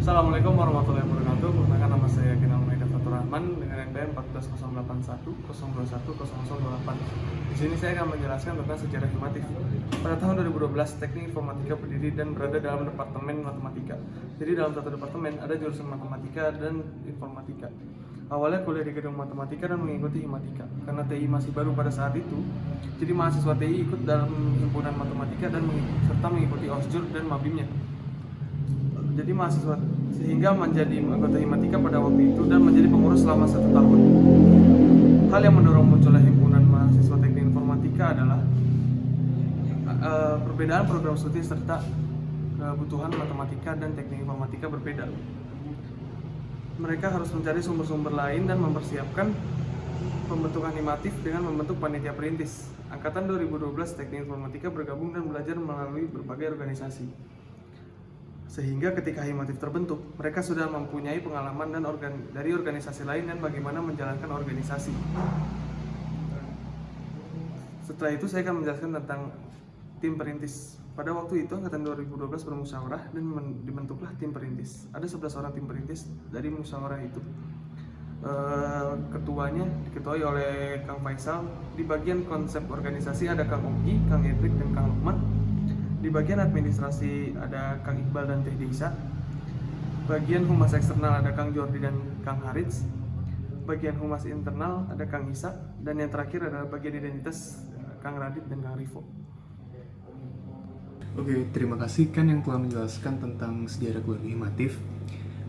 Assalamualaikum warahmatullahi wabarakatuh. Perkenalkan, nama saya Kinal Maida Fatur Rahman dengan NPM 14081 Di sini saya akan menjelaskan tentang sejarah Himatif. Pada tahun 2012, Teknik Informatika berdiri dan berada dalam Departemen Matematika. Jadi dalam satu departemen ada jurusan Matematika dan Informatika. Awalnya kuliah di gedung Matematika dan mengikuti Himatika. Karena TI masih baru pada saat itu, jadi mahasiswa TI ikut dalam himpunan Matematika dan serta mengikuti OSJUR dan Mabimnya. Jadi mahasiswa sehingga menjadi anggota Himatika pada waktu itu dan menjadi pengurus selama 1 tahun. Hal yang mendorong munculnya himpunan mahasiswa teknik informatika adalah perbedaan program studi serta kebutuhan matematika dan teknik informatika berbeda. Mereka harus mencari sumber-sumber lain dan mempersiapkan pembentukan Himatif dengan membentuk panitia perintis. Angkatan 2012 teknik informatika bergabung dan belajar melalui berbagai organisasi. Sehingga ketika Himatif terbentuk, mereka sudah mempunyai pengalaman dan dari organisasi lain dan bagaimana menjalankan organisasi. Setelah itu saya akan menjelaskan tentang tim perintis. Pada waktu itu Angkatan 2012 bermusyawarah dan dibentuklah tim perintis. Ada 11 orang tim perintis dari musyawarah itu. Ketuanya diketuai oleh Kang Faisal. Di bagian konsep organisasi ada Kang Ugi, Kang Edrik, dan Kang Lukman. Di bagian administrasi ada Kang Iqbal dan Teh Deisa. Bagian humas eksternal ada Kang Jordi dan Kang Harits. Bagian humas internal ada Kang Isa. Dan yang terakhir adalah bagian identitas Kang Radit dan Kang Rifo. Oke, terima kasih kan yang telah menjelaskan tentang sejarah keluarga Himatif.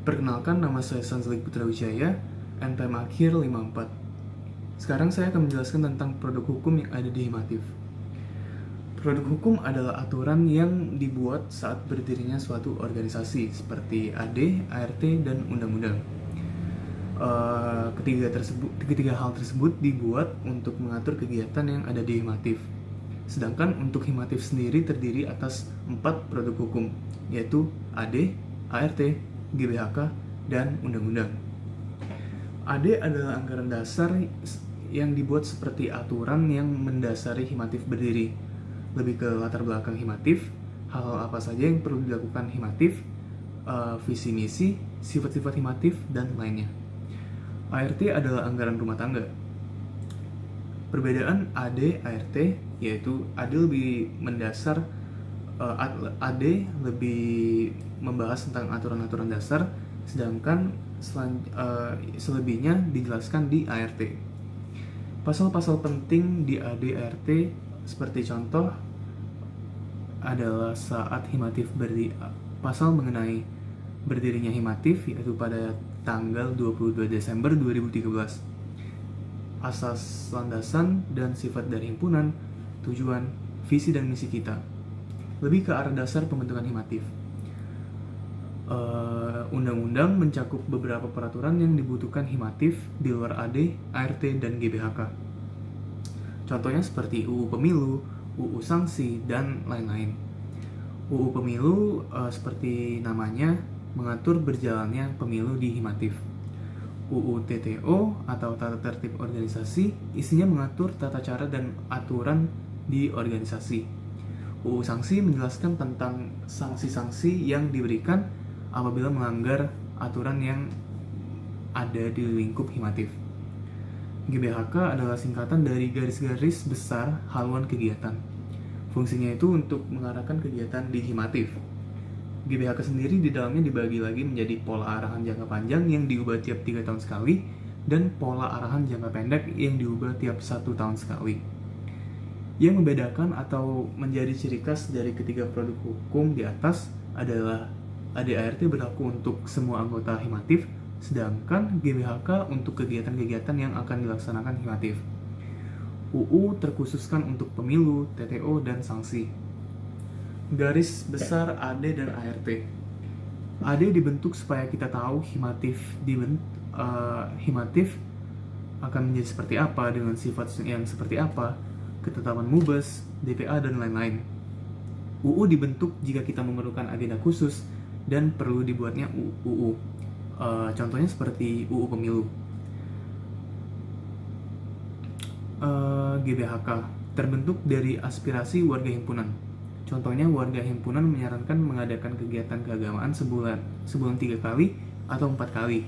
Perkenalkan, nama saya Sanzalik Putra Wijaya, NPM akhir 54. Sekarang saya akan menjelaskan tentang produk hukum yang ada di Himatif. Produk hukum adalah aturan yang dibuat saat berdirinya suatu organisasi seperti AD, ART, dan undang-undang. Ketiga hal tersebut dibuat untuk mengatur kegiatan yang ada di Himatif. Sedangkan untuk Himatif sendiri terdiri atas 4 produk hukum, yaitu AD, ART, GBHK, dan undang-undang. AD adalah anggaran dasar yang dibuat seperti aturan yang mendasari Himatif berdiri. Lebih ke latar belakang Himatif, hal-hal apa saja yang perlu dilakukan Himatif, visi misi, sifat-sifat Himatif, dan lainnya. ART adalah anggaran rumah tangga. Perbedaan AD, ART, yaitu AD lebih mendasar, AD lebih membahas tentang aturan-aturan dasar, sedangkan selebihnya dijelaskan di ART. Pasal-pasal penting di AD, ART seperti contoh adalah saat Himatif pasal mengenai berdirinya Himatif yaitu pada tanggal 22 Desember 2013. Asas, landasan, dan sifat dari himpunan, tujuan, visi dan misi kita. Lebih ke arah dasar pembentukan Himatif. Undang-undang mencakup beberapa peraturan yang dibutuhkan Himatif di luar AD, ART, dan GBHK. Contohnya seperti UU Pemilu, UU Sanksi, dan lain-lain. UU Pemilu seperti namanya mengatur berjalannya pemilu di Himatif. UU TTO atau Tata Tertib Organisasi isinya mengatur tata cara dan aturan di organisasi. UU Sanksi menjelaskan tentang sanksi-sanksi yang diberikan apabila melanggar aturan yang ada di lingkup Himatif. GBHK adalah singkatan dari garis-garis besar haluan kegiatan. Fungsinya itu untuk mengarahkan kegiatan di Himatif. GBHK sendiri di dalamnya dibagi lagi menjadi pola arahan jangka panjang yang diubah tiap 3 tahun sekali dan pola arahan jangka pendek yang diubah tiap 1 tahun sekali. Yang membedakan atau menjadi ciri khas dari ketiga produk hukum di atas adalah AD/ART berlaku untuk semua anggota Himatif, sedangkan GBHK untuk kegiatan-kegiatan yang akan dilaksanakan Himatif. UU terkhususkan untuk pemilu, TTO, dan sanksi. Garis besar AD dan ART. AD dibentuk supaya kita tahu Himatif akan menjadi seperti apa dengan sifat yang seperti apa, ketetapan mubes, DPA, dan lain-lain. UU dibentuk jika kita memerlukan agenda khusus dan perlu dibuatnya UU. Contohnya seperti UU Pemilu. GBHK terbentuk dari aspirasi warga himpunan. Contohnya, warga himpunan menyarankan mengadakan kegiatan keagamaan sebulan 3 kali atau 4 kali.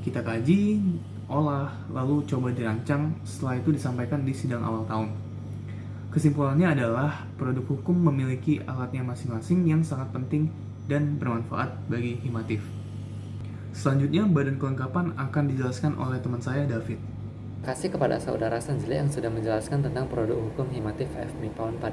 Kita kaji, olah, lalu coba dirancang, setelah itu disampaikan di sidang awal tahun. Kesimpulannya adalah produk hukum memiliki alatnya masing-masing yang sangat penting dan bermanfaat bagi Himatif. Selanjutnya, badan kelengkapan akan dijelaskan oleh teman saya, David. Terima kasih kepada saudara Sanjili yang sudah menjelaskan tentang produk hukum Himatif FMIPA 4.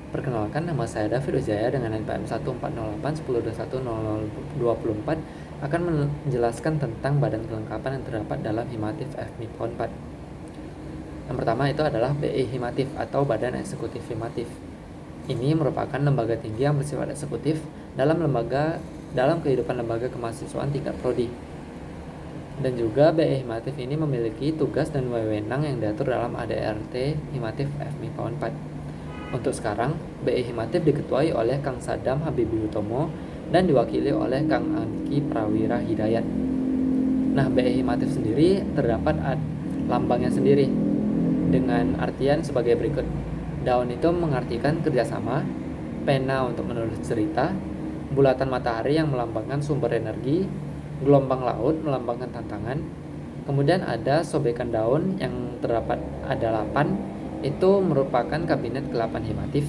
Perkenalkan, nama saya David Wijaya dengan NPM 14081020024 akan menjelaskan tentang badan kelengkapan yang terdapat dalam Himatif FMIPA 4. Yang pertama itu adalah BI Himatif atau Badan Eksekutif Himatif. Ini merupakan lembaga tinggi yang bersifat eksekutif dalam kehidupan lembaga kemahasiswaan tingkat prodi. Dan juga BI Himatif ini memiliki tugas dan wewenang yang diatur dalam ADRT Himatif FMIPA 4. Untuk sekarang, BI Himatif diketuai oleh Kang Sadam Habibie Utomo dan diwakili oleh Kang Angki Prawira Hidayat. Nah, BI Himatif sendiri terdapat lambangnya sendiri dengan artian sebagai berikut. Daun itu mengartikan kerjasama, pena untuk menulis cerita, bulatan matahari yang melambangkan sumber energi, gelombang laut melambangkan tantangan, kemudian ada sobekan daun yang terdapat ada 8, itu merupakan kabinet ke-8 Himatif.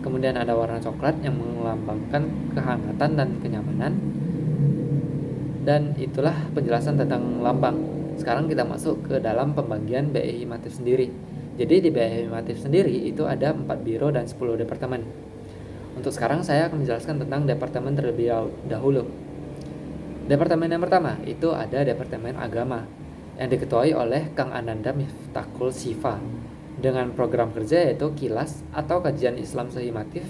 Kemudian ada warna coklat yang melambangkan kehangatan dan kenyamanan. Dan itulah penjelasan tentang lambang. Sekarang kita masuk ke dalam pembagian BI Himatif sendiri. Jadi di BI Himatif sendiri itu ada 4 biro dan 10 departemen. Untuk sekarang saya akan menjelaskan tentang departemen terlebih dahulu. Departemen yang pertama itu ada Departemen Agama yang diketuai oleh Kang Ananda Miftahul Sifa dengan program kerja yaitu Kilas atau Kajian Islam Sehimatif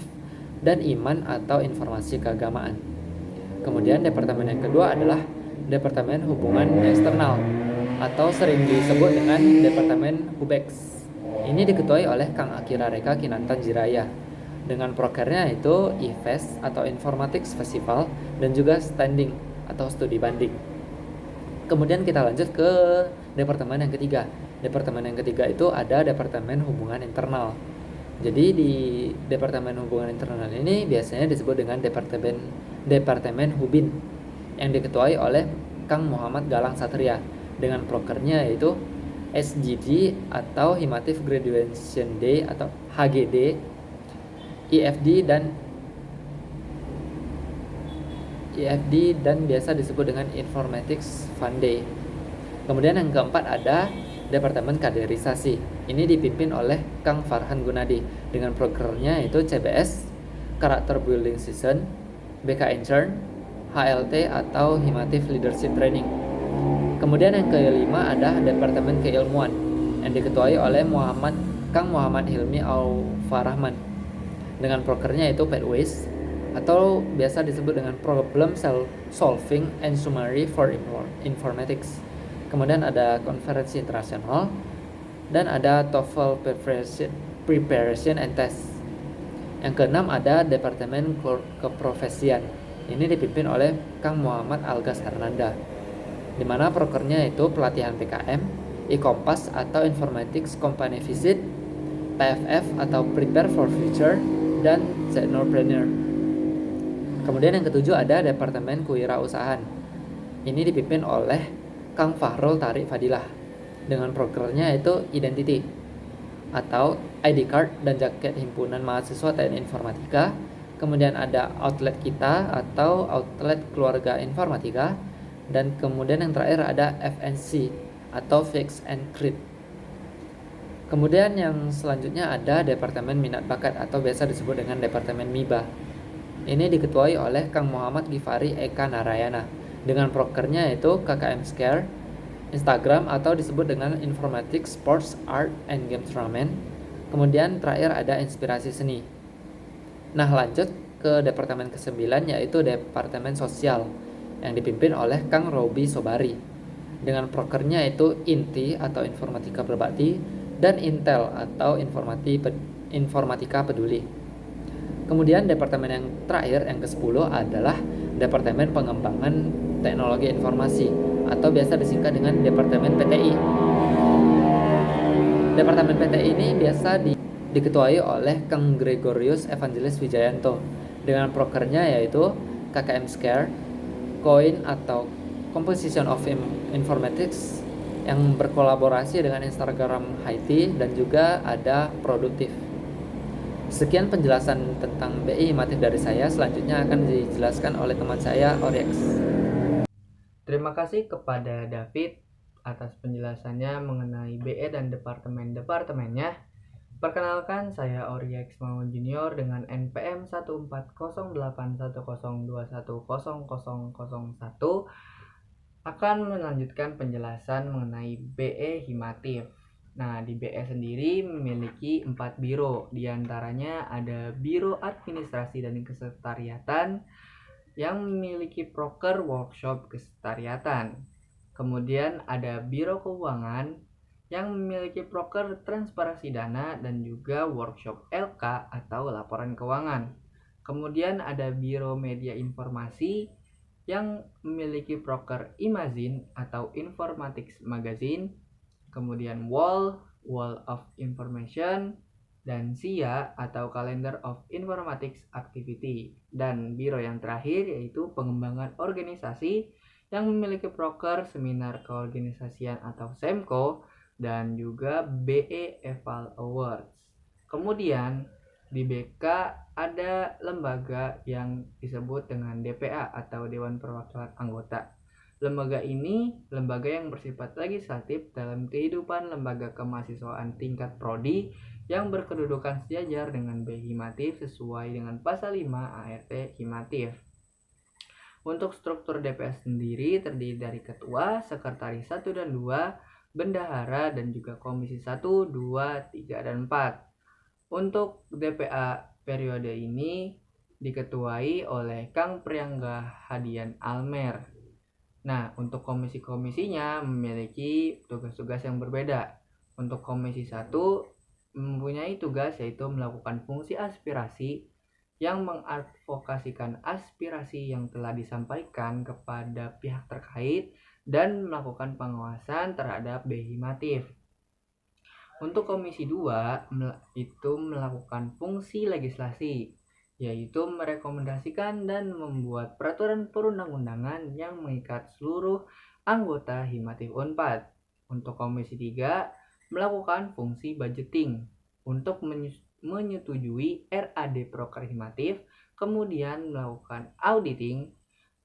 dan Iman atau Informasi Keagamaan. Kemudian departemen yang kedua adalah Departemen Hubungan Eksternal atau sering disebut dengan Departemen Hubex. Ini diketuai oleh Kang Akira Reka Kinantan Jiraya dengan prokernya yaitu IFES atau Informatics Festival dan juga Standing atau studi banding. Kemudian kita lanjut ke departemen yang ketiga. Departemen yang ketiga itu ada Departemen Hubungan Internal. Jadi di Departemen Hubungan Internal ini biasanya disebut dengan Departemen Hubin yang diketuai oleh Kang Muhammad Galang Satria dengan prokernya yaitu SGD atau Himatif Graduation Day atau HGD, IFD dan biasa disebut dengan Informatics Fund Day. Kemudian yang keempat ada Departemen Kaderisasi. Ini dipimpin oleh Kang Farhan Gunadi dengan programnya yaitu CBS, Character Building Season, BK Intern, HLT atau Himatif Leadership Training. Kemudian yang kelima ada Departemen Keilmuan yang diketuai oleh Kang Muhammad Hilmi Aufarahman dengan programnya yaitu Pathways atau biasa disebut dengan Problem Solving and Summary for Informatics. Kemudian ada konferensi internasional dan ada TOEFL preparation and test. Yang keenam ada Departemen Keprofesian. Ini dipimpin oleh Kang Muhammad Algas Hernanda, di mana prokernya itu pelatihan PKM, e-Kompas atau Informatics Company Visit, PFF atau Prepare for Future, dan Zenopreneur. Kemudian yang ketujuh ada Departemen Kewirausahaan. Ini dipimpin oleh Kang Fahrul Tarik Fadilah dengan prokernya itu Identity atau ID Card dan Jaket Himpunan Mahasiswa Teknik Informatika. Kemudian ada Outlet Kita atau Outlet Keluarga Informatika. Dan kemudian yang terakhir ada FNC atau Fix and Crit. Kemudian yang selanjutnya ada Departemen Minat Bakat atau biasa disebut dengan Departemen MIBA. Ini diketuai oleh Kang Muhammad Gifari Eka Narayana dengan prokernya yaitu KKM Scare, Instagram atau disebut dengan Informatics, Sports, Art, and Game Turnamen. Kemudian terakhir ada Inspirasi Seni. Nah, lanjut ke departemen ke-9 yaitu Departemen Sosial yang dipimpin oleh Kang Robi Sobari dengan prokernya yaitu INTI atau Informatika Berbakti dan Intel atau Informatika Peduli. Kemudian departemen yang terakhir yang ke-10 adalah Departemen Pengembangan Teknologi Informasi atau biasa disingkat dengan Departemen PTI. Departemen PTI ini biasa diketuai oleh Kang Gregorius Evangelis Wijayanto dengan prokernya yaitu KKM Scare, COIN atau Composition of Informatics yang berkolaborasi dengan Instagram Haiti, dan juga ada Produktif. Sekian penjelasan tentang BI Himatif dari saya. Selanjutnya akan dijelaskan oleh teman saya, Oriex. Terima kasih kepada David atas penjelasannya mengenai BE dan departemennya. Perkenalkan, saya Oriex Maun Junior dengan NPM 1408102100001 akan melanjutkan penjelasan mengenai BE Himatif. Nah, di BE sendiri memiliki 4 biro, diantaranya ada Biro Administrasi dan Kesekretariatan yang memiliki proker workshop kesekretariatan. Kemudian ada Biro Keuangan yang memiliki proker transparansi dana dan juga workshop LK atau laporan keuangan. Kemudian ada Biro Media Informasi yang memiliki proker Imagine atau Informatics Magazine. Kemudian Wall of Information, dan SIA atau Calendar of Informatics Activity. Dan biro yang terakhir yaitu pengembangan organisasi yang memiliki proker seminar keorganisasian atau SEMKO dan juga BE Eval Awards. Kemudian di BK ada lembaga yang disebut dengan DPA atau Dewan Perwakilan Anggota. Lembaga ini lembaga yang bersifat legislatif dalam kehidupan lembaga kemahasiswaan tingkat prodi yang berkedudukan sejajar dengan BE Himatif sesuai dengan pasal 5 ART Himatif. Untuk struktur DPA sendiri terdiri dari ketua, sekretaris 1 dan 2, bendahara, dan juga komisi 1, 2, 3, dan 4. Untuk DPA periode ini diketuai oleh Kang Priangga Hadian Almer. Nah, untuk komisi-komisinya memiliki tugas-tugas yang berbeda. Untuk komisi 1 mempunyai tugas yaitu melakukan fungsi aspirasi yang mengadvokasikan aspirasi yang telah disampaikan kepada pihak terkait dan melakukan pengawasan terhadap BE Himatif. Untuk komisi 2 itu melakukan fungsi legislasi, yaitu merekomendasikan dan membuat peraturan perundang-undangan yang mengikat seluruh anggota Himatif Unpad. Untuk komisi 3 melakukan fungsi budgeting untuk menyetujui RAD Proker Himatif, kemudian melakukan auditing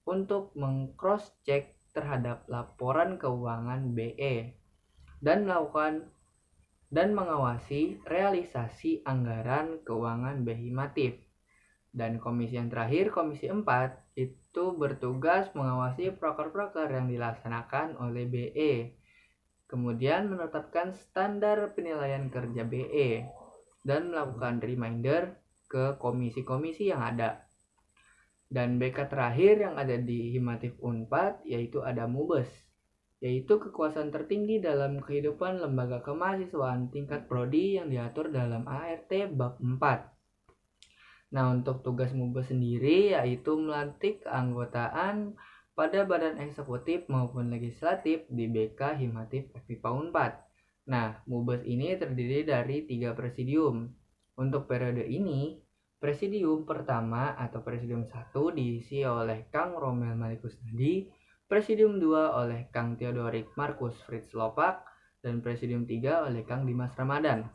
untuk meng-cross check terhadap laporan keuangan BE dan mengawasi realisasi anggaran keuangan BE Himatif. Dan komisi yang terakhir, komisi 4, itu bertugas mengawasi proker-proker yang dilaksanakan oleh BE. Kemudian menetapkan standar penilaian kerja BE dan melakukan reminder ke komisi-komisi yang ada. Dan BK terakhir yang ada di Himatif Unpad yaitu ada MUBES, yaitu kekuasaan tertinggi dalam kehidupan lembaga kemahasiswaan tingkat prodi yang diatur dalam ART bab 4. Nah, untuk tugas MUBES sendiri yaitu melantik keanggotaan pada badan eksekutif maupun legislatif di BK Himatif FIPA Unpad. Nah, MUBES ini terdiri dari 3 presidium. Untuk periode ini, presidium pertama atau presidium 1 diisi oleh Kang Romel Malikusnadi, presidium 2 oleh Kang Theodorik Markus Fritz Lopak, dan presidium 3 oleh Kang Dimas Ramadan.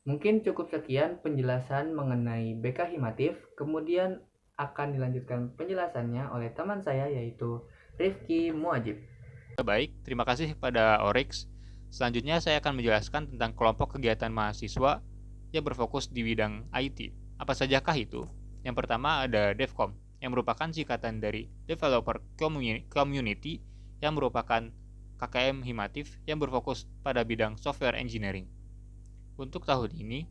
Mungkin cukup sekian penjelasan mengenai BK Himatif, kemudian akan dilanjutkan penjelasannya oleh teman saya yaitu Rifki Muajib. Baik, terima kasih pada Orix. Selanjutnya saya akan menjelaskan tentang kelompok kegiatan mahasiswa yang berfokus di bidang IT. Apa sajakah itu? Yang pertama ada DevCom, yang merupakan singkatan dari Developer Community, yang merupakan KKM Himatif yang berfokus pada bidang software engineering. Untuk tahun ini,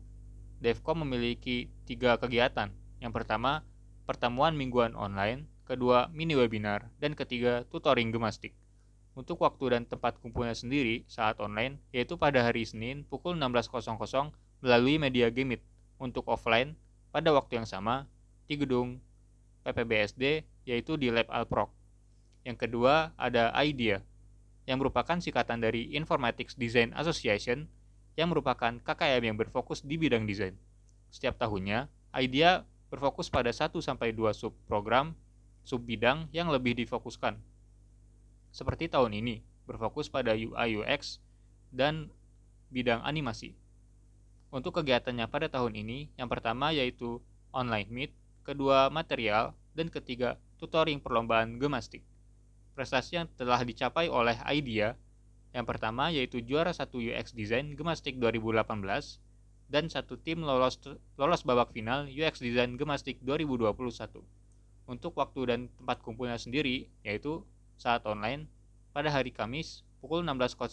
DevCom memiliki 3 kegiatan. Yang pertama, pertemuan mingguan online, kedua, mini webinar, dan ketiga, tutoring gemastik. Untuk waktu dan tempat kumpulnya sendiri saat online, yaitu pada hari Senin pukul 16.00 melalui media Gameit. Untuk offline, pada waktu yang sama, di gedung PPBSD, yaitu di Lab Alprok. Yang kedua, ada IDEA, yang merupakan singkatan dari Informatics Design Association, yang merupakan KKM yang berfokus di bidang desain. Setiap tahunnya, IDEA berfokus pada 1-2 subprogram, subbidang yang lebih difokuskan. Seperti tahun ini, berfokus pada UI UX dan bidang animasi. Untuk kegiatannya pada tahun ini, yang pertama yaitu online meet, kedua material, dan ketiga tutoring perlombaan gemastik. Prestasi yang telah dicapai oleh IDEA, yang pertama yaitu juara 1 UX Design Gemastik 2018 dan satu tim lolos babak final UX Design Gemastik 2021. Untuk waktu dan tempat kumpulnya sendiri yaitu saat online pada hari Kamis pukul 16.00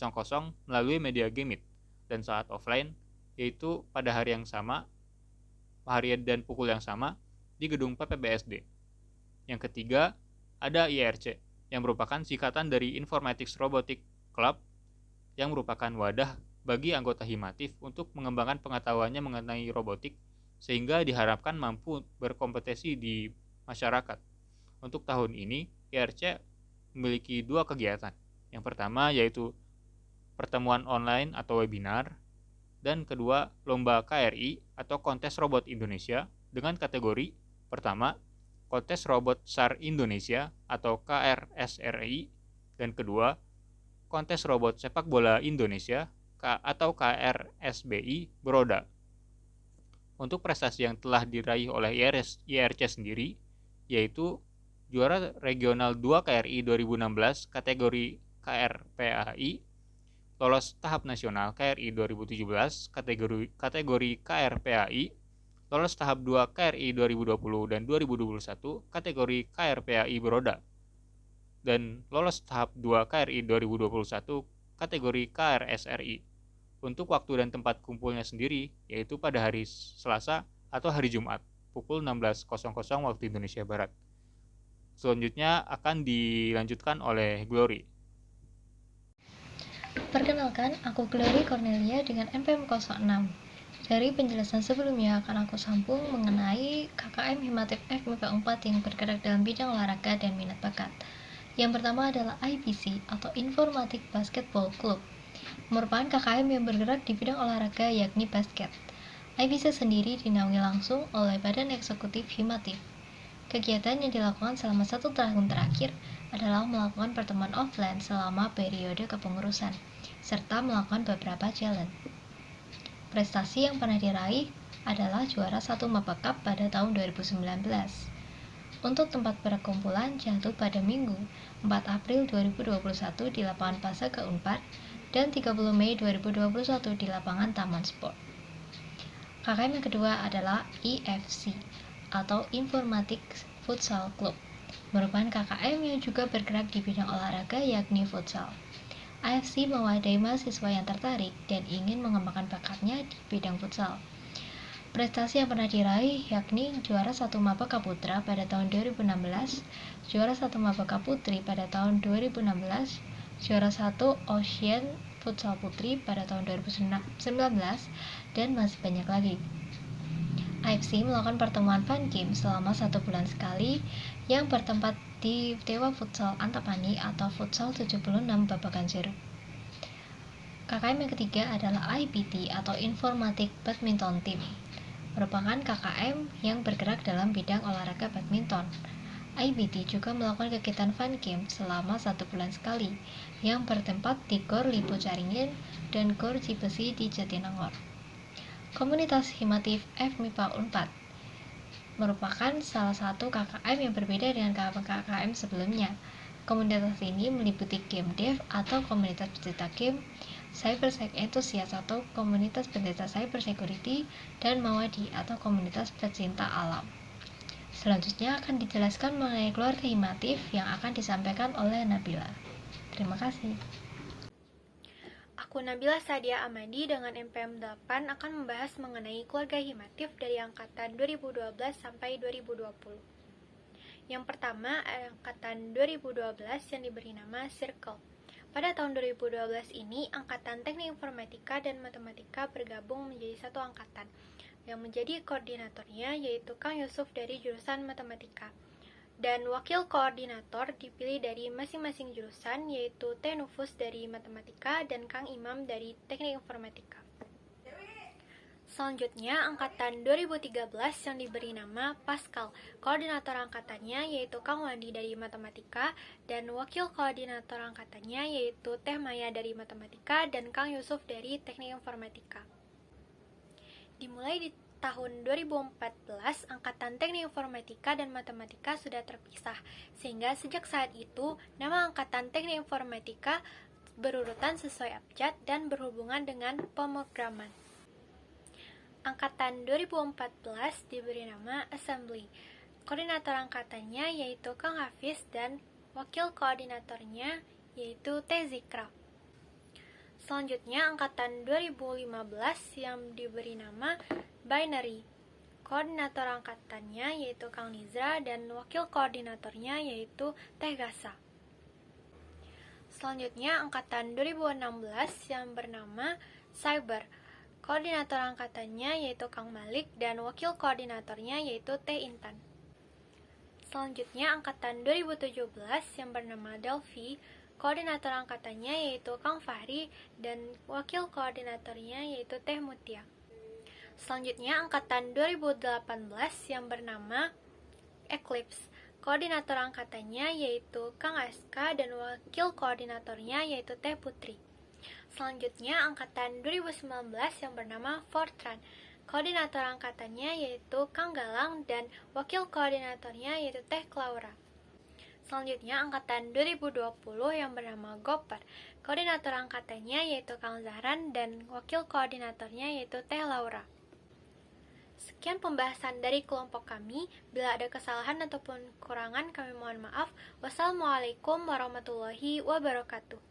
melalui media Gameit dan saat offline yaitu pada hari yang sama, hari dan pukul yang sama di gedung PPBSD. Yang ketiga ada IRC yang merupakan singkatan dari Informatics Robotic Club yang merupakan wadah bagi anggota Himatif untuk mengembangkan pengetahuannya mengenai robotik sehingga diharapkan mampu berkompetisi di masyarakat. Untuk tahun ini, IRC memiliki 2 kegiatan. Yang pertama yaitu pertemuan online atau webinar, dan kedua lomba KRI atau Kontes Robot Indonesia dengan kategori pertama Kontes Robot SAR Indonesia atau KRSRI, dan kedua Kontes Robot Sepak Bola Indonesia atau KRSBI beroda. Untuk prestasi yang telah diraih oleh IRC sendiri, yaitu juara regional 2 KRI 2016 kategori KRPAI, lolos tahap nasional KRI 2017 kategori KRPAI, lolos tahap 2 KRI 2020 dan 2021 kategori KRPAI beroda, dan lolos tahap 2 KRI 2021 kategori KRSRI. Untuk waktu dan tempat kumpulnya sendiri yaitu pada hari Selasa atau hari Jumat pukul 16.00 waktu Indonesia Barat. Selanjutnya akan dilanjutkan oleh Glory. Perkenalkan, aku Glory Cornelia dengan NPM 06. Dari penjelasan sebelumnya akan aku sambung mengenai KKM Himatif FMIPA 4 yang bergerak dalam bidang olahraga dan minat bakat. Yang pertama adalah IBC atau Informatik Basketball Club, merupakan KKM yang bergerak di bidang olahraga yakni basket. IBC sendiri dinaungi langsung oleh Badan Eksekutif Himatif. Kegiatan yang dilakukan selama 1 tahun terakhir adalah melakukan pertemuan offline selama periode kepengurusan, serta melakukan beberapa challenge. Prestasi yang pernah diraih adalah juara 1 Maba Cup pada tahun 2019. Untuk tempat perkumpulan jatuh pada Minggu 4 April 2021 di lapangan Pasaka Unpad dan 30 Mei 2021 di lapangan Taman Sport. KKM yang kedua adalah IFC atau Informatik Futsal Club, merupakan KKM yang juga bergerak di bidang olahraga yakni futsal. IFC mewadahi mahasiswa yang tertarik dan ingin mengembangkan bakatnya di bidang futsal. Prestasi yang pernah diraih yakni juara 1 Maba Cup Putra pada tahun 2016, juara 1 Maba Cup Putri pada tahun 2016, juara 1 Ocean Futsal Putri pada tahun 2019, dan masih banyak lagi. IFC melakukan pertemuan fun game selama 1 bulan sekali yang bertempat di Dewa Futsal Antapani atau Futsal 76 Babakan Zero. KKM yang ketiga adalah IBT atau Informatik Badminton Team, merupakan KKM yang bergerak dalam bidang olahraga badminton. IBT juga melakukan kegiatan fun game selama 1 bulan sekali yang bertempat di Gor Lipo Caringin dan Gor Cibesi di Jatinangor. Komunitas Himatif FMIPA 4 merupakan salah satu KKM yang berbeda dengan KKM sebelumnya. Komunitas ini meliputi game dev atau komunitas pecinta game, cybersec enthusiast atau komunitas pencinta cybersecurity, dan mawadi atau komunitas pecinta alam. Selanjutnya akan dijelaskan mengenai keluarga Himatif yang akan disampaikan oleh Nabila. Terima kasih. Aku Nabila Sadia Amadi dengan NPM 8 akan membahas mengenai keluarga Himatif dari angkatan 2012 sampai 2020. Yang pertama, angkatan 2012 yang diberi nama Circle. Pada tahun 2012 ini, Angkatan Teknik Informatika dan Matematika bergabung menjadi satu angkatan. Yang menjadi koordinatornya yaitu Kang Yusuf dari jurusan Matematika. Dan wakil koordinator dipilih dari masing-masing jurusan yaitu T. Nufus dari Matematika dan Kang Imam dari Teknik Informatika. Selanjutnya, angkatan 2013 yang diberi nama Pascal. Koordinator angkatannya yaitu Kang Wandi dari Matematika, dan wakil koordinator angkatannya yaitu Teh Maya dari Matematika dan Kang Yusuf dari Teknik Informatika. Dimulai di tahun 2014, Angkatan Teknik Informatika dan Matematika sudah terpisah, sehingga sejak saat itu, nama Angkatan Teknik Informatika berurutan sesuai abjad dan berhubungan dengan pemrograman. Angkatan 2014 diberi nama Assembly. Koordinator angkatannya yaitu Kang Hafiz dan wakil koordinatornya yaitu Teh Zikra. Selanjutnya, Angkatan 2015 yang diberi nama Binary. Koordinator angkatannya yaitu Kang Nizra dan wakil koordinatornya yaitu Teh Gasa. Selanjutnya, Angkatan 2016 yang bernama Cyber. Koordinator angkatannya yaitu Kang Malik dan wakil koordinatornya yaitu Teh Intan. Selanjutnya, Angkatan 2017 yang bernama Delphi. Koordinator angkatannya yaitu Kang Fahri dan wakil koordinatornya yaitu Teh Mutia. Selanjutnya, Angkatan 2018 yang bernama Eclipse. Koordinator angkatannya yaitu Kang Aska dan wakil koordinatornya yaitu Teh Putri. Selanjutnya, Angkatan 2019 yang bernama Fortran. Koordinator angkatannya yaitu Kang Galang dan wakil koordinatornya yaitu Teh Klaura. Selanjutnya, Angkatan 2020 yang bernama Gopar. Koordinator angkatannya yaitu Kang Zahran dan wakil koordinatornya yaitu Teh Laura. Sekian pembahasan dari kelompok kami. Bila ada kesalahan ataupun kekurangan, kami mohon maaf. Wassalamualaikum warahmatullahi wabarakatuh.